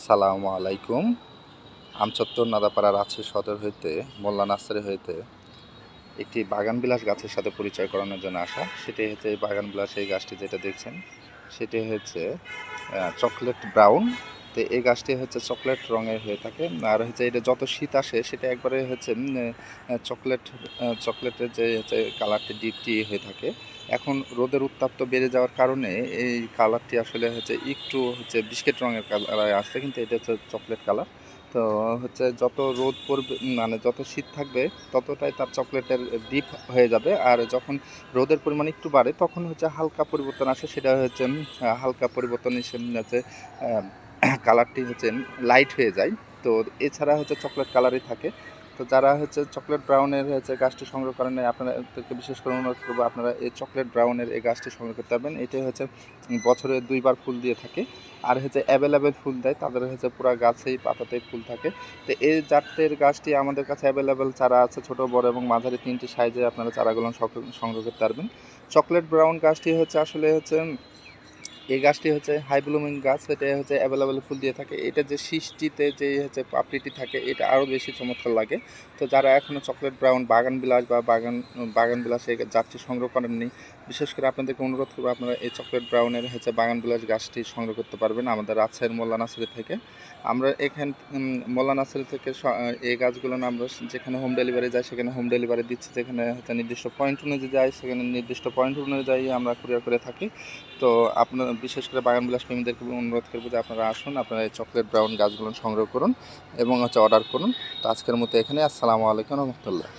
আসসালামু আলাইকুম। আমচত্বর নাদাপাড়া রাজশাহী সদর হইতে মোল্লা নার্সারি হইতে একটি বাগান বিলাস গাছের সাথে পরিচয় করানোর জন্য আসা। সেটি হচ্ছে এই বাগান বিলাস, এই গাছটি যেটা দেখছেন সেটি হচ্ছে চকলেট ব্রাউন। তো এই গাছটি হচ্ছে চকলেট রঙের হয়ে থাকে। আর হচ্ছে এটা যত শীত আসে সেটা একবারে হচ্ছে চকলেটের যে হচ্ছে কালারটি ডিপটি হয়ে থাকে। এখন রোদের উত্তাপ তো বেড়ে যাওয়ার কারণে এই কালারটি আসলে হচ্ছে একটু হচ্ছে বিস্কিট রঙের কালার আসছে, কিন্তু এটা হচ্ছে চকলেট কালার। তো হচ্ছে যত রোদ পড়বে, মানে যত শীত থাকবে ততটাই তার চকলেটের ডিপ হয়ে যাবে। আর যখন রোদের পরিমাণ একটু বাড়ে তখন হচ্ছে হালকা পরিবর্তন আসে, সেটা হচ্ছে হালকা পরিবর্তন এসে হচ্ছে কালারটি হচ্ছে লাইট হয়ে যায়। তো এছাড়া হচ্ছে চকলেট কালারই থাকে। তো যারা হচ্ছে চকলেট ব্রাউনের হচ্ছে গাছটি সংগ্রহ করেন, আপনাদেরকে বিশেষ করে অনুরোধ করবো আপনারা এই চকলেট ব্রাউনের এই গাছটি সংগ্রহ করতে পারবেন। এটাই হচ্ছে বছরে 2বার ফুল দিয়ে থাকে। আর হচ্ছে অ্যাভেলেবেল ফুল দেয়, তাদের হচ্ছে পুরো গাছেই পাতাতেই ফুল থাকে। তো এই জাতের গাছটি আমাদের কাছে অ্যাভেলেবেল চারা আছে, ছোট বড় এবং মাঝারি 3টি সাইজে আপনারা চারাগুলো সংগ্রহ করতে পারবেন। চকলেট ব্রাউন গাছটি হচ্ছে আসলে হচ্ছে এই গাছটি হচ্ছে হাই ব্লুমিং গাছ, এটা হচ্ছে অ্যাভেলেবেল ফুল দিয়ে থাকে। এটা যে সৃষ্টিতে যে হচ্ছে পাপড়িটি থাকে এটা আরও বেশি চমৎকার লাগে। তো যারা এখনও চকলেট ব্রাউন বাগান বিলাস বা বাগান বিলাস এই জাতটি সংগ্রহ করেননি, বিশেষ করে আপনাদেরকে অনুরোধ করবো আপনারা এই চকলেট ব্রাউনের হচ্ছে বাগান বিলাস গাছটি সংগ্রহ করতে পারবেন আমাদের রাজশাহীর মোল্লা নার্সারি থেকে। আমরা মোল্লা নার্সারি থেকে এই গাছগুলো আমরা যেখানে হোম ডেলিভারি যায় সেখানে হোম ডেলিভারি দিচ্ছি, যেখানে হচ্ছে নির্দিষ্ট পয়েন্ট অনুযায়ী যায় সেখানে নির্দিষ্ট পয়েন্ট অনুযায়ী আমরা কুরিয়ার করে থাকি। তো আপনার বিশেষ করে বাগান বিলাস প্রেমীদেরকে অনুরোধ করবো যে আপনারা আসুন, আপনারা এই চকলেট ব্রাউন গাছগুলো সংগ্রহ করুন এবং হচ্ছে অর্ডার করুন। তো আজকের মতো এখানে। আসসালামু আলাইকুম রহমতুল্লাহ।